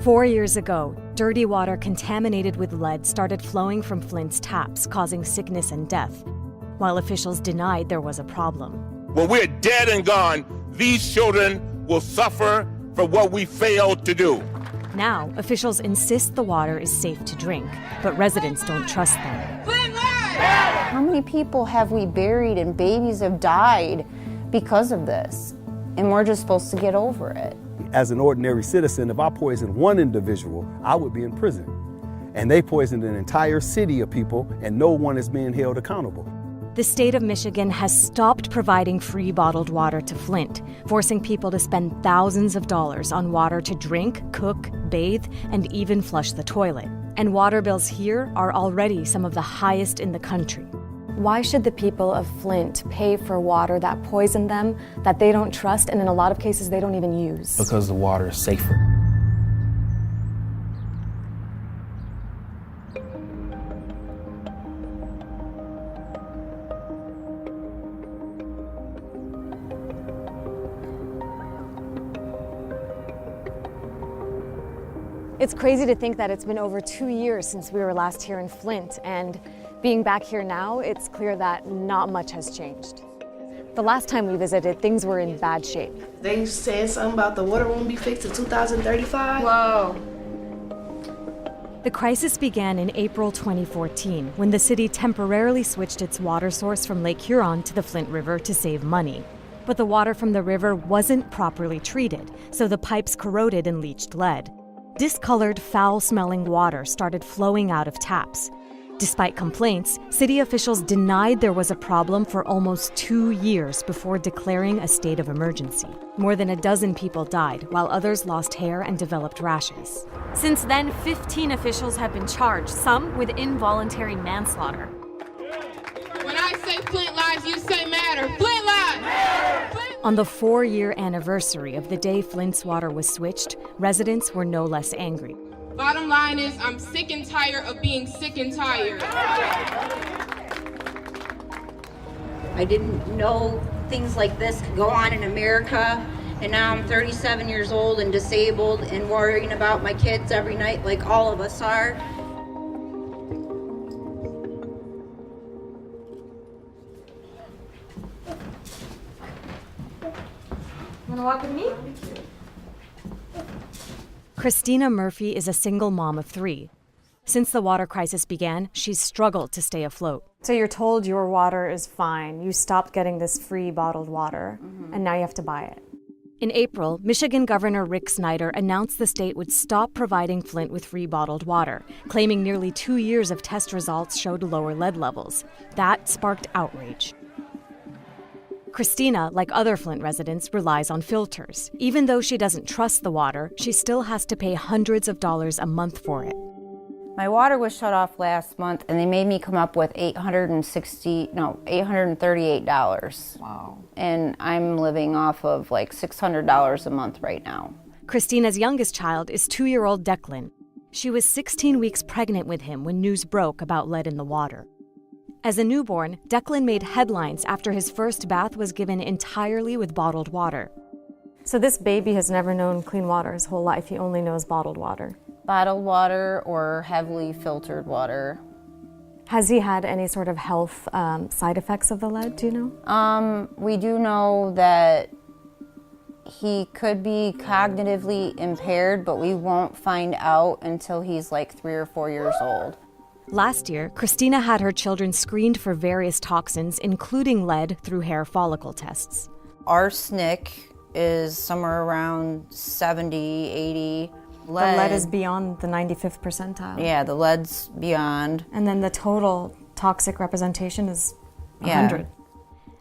4 years ago, dirty water contaminated with lead started flowing from Flint's taps, causing sickness and death, while officials denied there was a problem. When we're dead and gone, these children will suffer for what we failed to do. Now, officials insist the water is safe to drink, but residents don't trust them. How many people have we buried and babies have died because of this? And we're just supposed to get over it. As an ordinary citizen, if I poisoned one individual, I would be in prison. And they poisoned an entire city of people, and no one is being held accountable. The state of Michigan has stopped providing free bottled water to Flint, forcing people to spend thousands of dollars on water to drink, cook, bathe, and even flush the toilet. And water bills here are already some of the highest in the country. Why should the people of Flint pay for water that poisoned them, that they don't trust, and in a lot of cases they don't even use? Because the water is safer. It's crazy to think that it's been over 2 years since we were last here in Flint, and being back here now, it's clear that not much has changed. The last time we visited, things were in bad shape. They said something about the water won't be fixed till 2035. Whoa. The crisis began in April 2014, when the city temporarily switched its water source from Lake Huron to the Flint River to save money. But the water from the river wasn't properly treated, so the pipes corroded and leached lead. Discolored, foul-smelling water started flowing out of taps. Despite complaints, city officials denied there was a problem for almost 2 years before declaring a state of emergency. More than a dozen people died, while others lost hair and developed rashes. Since then, 15 officials have been charged, some with involuntary manslaughter. When I say Flint lives, you say matter. Flint lives! On the 4-year anniversary of the day Flint's water was switched, residents were no less angry. Bottom line is, I'm sick and tired of being sick and tired. I didn't know things like this could go on in America, and now I'm 37 years old and disabled and worrying about my kids every night like all of us are. Wanna walk with me? Christina Murphy is a single mom of 3. Since the water crisis began, she's struggled to stay afloat. So you're told your water is fine. You stopped getting this free bottled water, and now you have to buy it. In April, Michigan Governor Rick Snyder announced the state would stop providing Flint with free bottled water, claiming nearly 2 years of test results showed lower lead levels. That sparked outrage. Christina, like other Flint residents, relies on filters. Even though she doesn't trust the water, she still has to pay hundreds of dollars a month for it. My water was shut off last month, and they made me come up with $838. Wow. And I'm living off of like $600 a month right now. Christina's youngest child is 2-year-old Declan. She was 16 weeks pregnant with him when news broke about lead in the water. As a newborn, Declan made headlines after his first bath was given entirely with bottled water. So this baby has never known clean water his whole life. He only knows bottled water. Bottled water or heavily filtered water. Has he had any sort of health side effects of the lead, do you know? We do know that he could be cognitively impaired, but we won't find out until he's like 3 or 4 years old. Last year, Christina had her children screened for various toxins, including lead, through hair follicle tests. Arsenic is somewhere around 70, 80. The lead is beyond the 95th percentile. Yeah, the lead's beyond. And then the total toxic representation is 100. Yeah.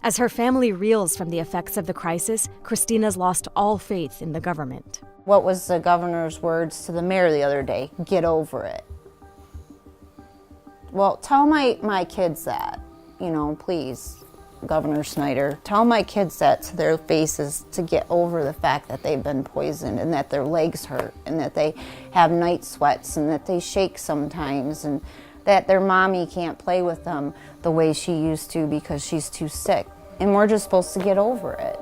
As her family reels from the effects of the crisis, Christina's lost all faith in the government. What was the governor's words to the mayor the other day? Get over it. Well, tell my kids that, please, Governor Snyder. Tell my kids that to their faces, to get over the fact that they've been poisoned and that their legs hurt and that they have night sweats and that they shake sometimes and that their mommy can't play with them the way she used to because she's too sick. And we're just supposed to get over it.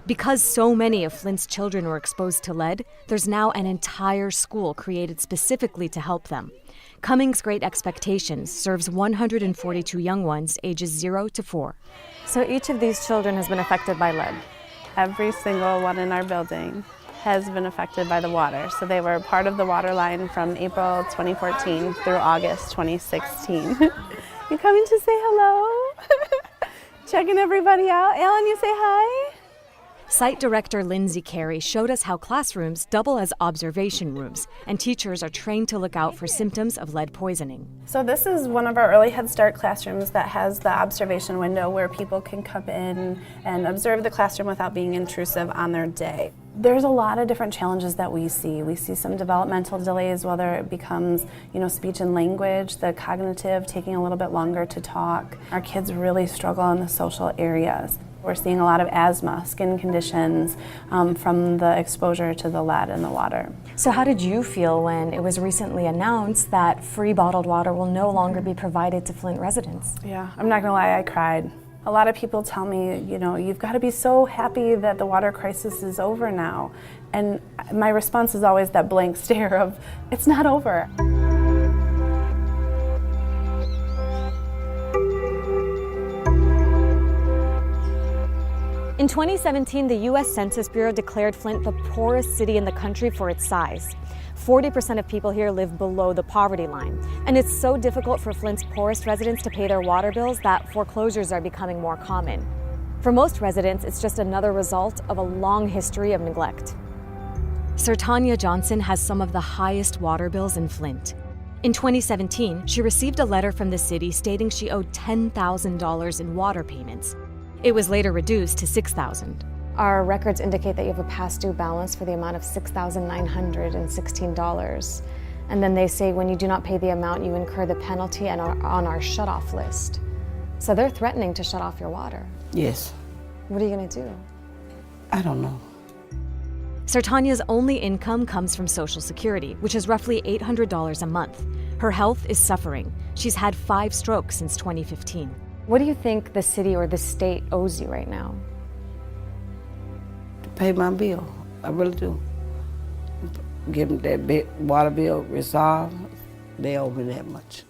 Because so many of Flint's children were exposed to lead, there's now an entire school created specifically to help them. Cummings Great Expectations serves 142 young ones ages 0 to 4. So each of these children has been affected by lead. Every single one in our building has been affected by the water. So they were part of the water line from April 2014 through August 2016. You coming to say hello? Checking everybody out. Ellen, you say hi? Site director Lindsay Carey showed us how classrooms double as observation rooms, and teachers are trained to look out for symptoms of lead poisoning. So this is one of our early Head Start classrooms that has the observation window where people can come in and observe the classroom without being intrusive on their day. There's a lot of different challenges that we see. We see some developmental delays, whether it becomes, speech and language, the cognitive taking a little bit longer to talk. Our kids really struggle in the social areas. We're seeing a lot of asthma, skin conditions from the exposure to the lead in the water. So how did you feel when it was recently announced that free bottled water will no longer be provided to Flint residents? Yeah, I'm not gonna lie, I cried. A lot of people tell me, you've got to be so happy that the water crisis is over now. And my response is always that blank stare of, it's not over. In 2017, the U.S. Census Bureau declared Flint the poorest city in the country for its size. 40% of people here live below the poverty line. And it's so difficult for Flint's poorest residents to pay their water bills that foreclosures are becoming more common. For most residents, it's just another result of a long history of neglect. Sir Tanya Johnson has some of the highest water bills in Flint. In 2017, she received a letter from the city stating she owed $10,000 in water payments. It was later reduced to $6,000. Our records indicate that you have a past due balance for the amount of $6,916. And then they say when you do not pay the amount, you incur the penalty and are on our shut-off list. So they're threatening to shut off your water. Yes. What are you gonna do? I don't know. Sir Tanya's only income comes from Social Security, which is roughly $800 a month. Her health is suffering. She's had 5 strokes since 2015. What do you think the city or the state owes you right now? To pay my bill, I really do. Give them that water bill resolved, they owe me that much.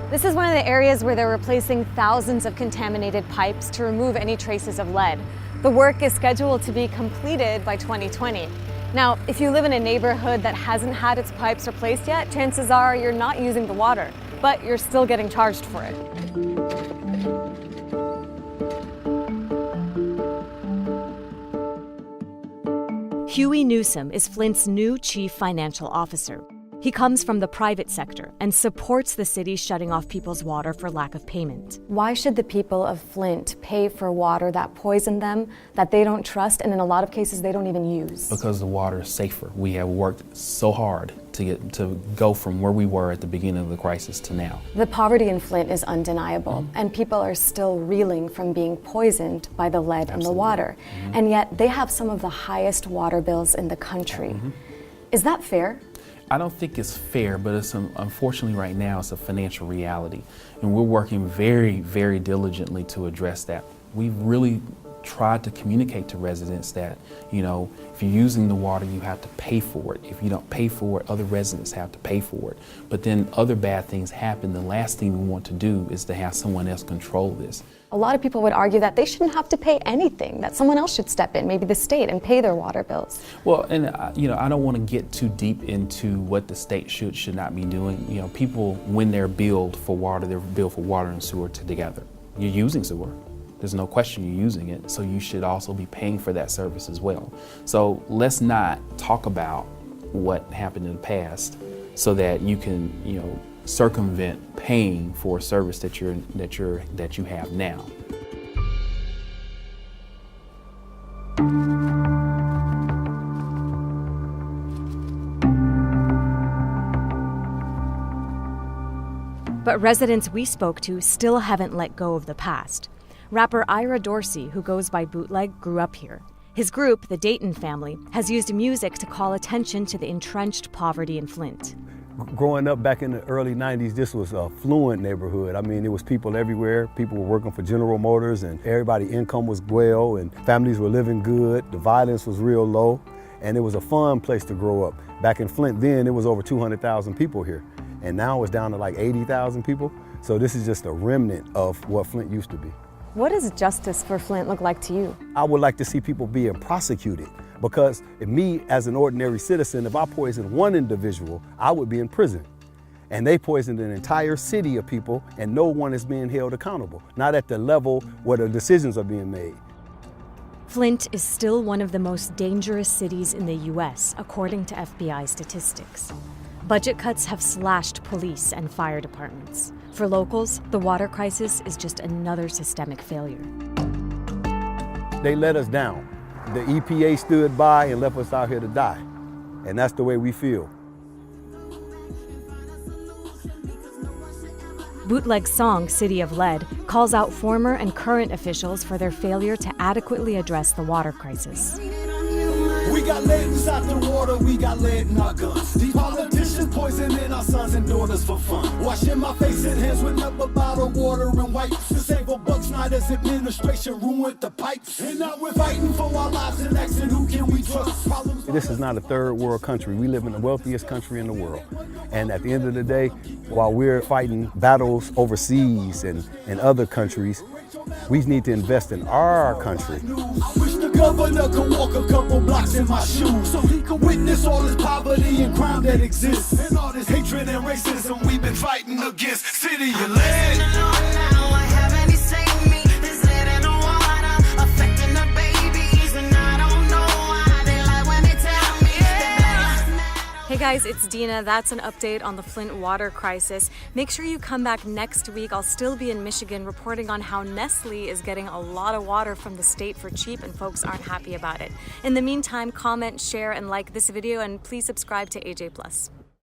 This is one of the areas where they're replacing thousands of contaminated pipes to remove any traces of lead. The work is scheduled to be completed by 2020. Now, if you live in a neighborhood that hasn't had its pipes replaced yet, chances are you're not using the water, but you're still getting charged for it. Huey Newsom is Flint's new chief financial officer. He comes from the private sector and supports the city shutting off people's water for lack of payment. Why should the people of Flint pay for water that poisoned them, that they don't trust, and in a lot of cases they don't even use? Because the water is safer. We have worked so hard to go from where we were at the beginning of the crisis to now. The poverty in Flint is undeniable, and people are still reeling from being poisoned by the lead in the water. And yet they have some of the highest water bills in the country. Is that fair? I don't think it's fair, but it's unfortunately right now it's a financial reality. And we're working very, very diligently to address that. We've really tried to communicate to residents that, if you're using the water, you have to pay for it. If you don't pay for it, other residents have to pay for it. But then other bad things happen. The last thing we want to do is to have someone else control this. A lot of people would argue that they shouldn't have to pay anything, that someone else should step in, maybe the state, and pay their water bills. Well, and I don't want to get too deep into what the state should not be doing. People, when they're billed for water, they're billed for water and sewer together. You're using sewer. There's no question you're using it, so you should also be paying for that service as well. So let's not talk about what happened in the past so that you can, circumvent paying for a service that you have now. But residents we spoke to still haven't let go of the past. Rapper Ira Dorsey, who goes by Bootleg, grew up here. His group, the Dayton Family, has used music to call attention to the entrenched poverty in Flint. Growing up back in the early 90s, this was a fluent neighborhood. I mean, there was people everywhere. People were working for General Motors and everybody's income was well and families were living good. The violence was real low and it was a fun place to grow up. Back in Flint then, it was over 200,000 people here. And now it's down to like 80,000 people. So this is just a remnant of what Flint used to be. What does justice for Flint look like to you? I would like to see people being prosecuted because me, as an ordinary citizen, if I poisoned one individual, I would be in prison. And they poisoned an entire city of people and no one is being held accountable, not at the level where the decisions are being made. Flint is still one of the most dangerous cities in the U.S., according to FBI statistics. Budget cuts have slashed police and fire departments. For locals, the water crisis is just another systemic failure. They let us down. The EPA stood by and left us out here to die. And that's the way we feel. Bootleg's song, City of Lead, calls out former and current officials for their failure to adequately address the water crisis. We got lead inside the water, we got lead in our guns. These politicians poisoning our sons and daughters for fun. Washing my face and hands with nothing but bottled water and wipes. To save a buck, Snyder's administration ruined the pipes. And now we're fighting for our lives and asking who can we trust. This is not a third world country. We live in the wealthiest country in the world. And at the end of the day, while we're fighting battles overseas and other countries, we need to invest in our country. I wish the governor could walk a couple blocks in my shoes so he could witness all this poverty and crime that exists. And all this hatred and racism we've been fighting against. City of lead. Hey guys, it's Dina. That's an update on the Flint water crisis. Make sure you come back next week. I'll still be in Michigan reporting on how Nestle is getting a lot of water from the state for cheap and folks aren't happy about it. In the meantime, comment, share, and like this video and please subscribe to AJ+.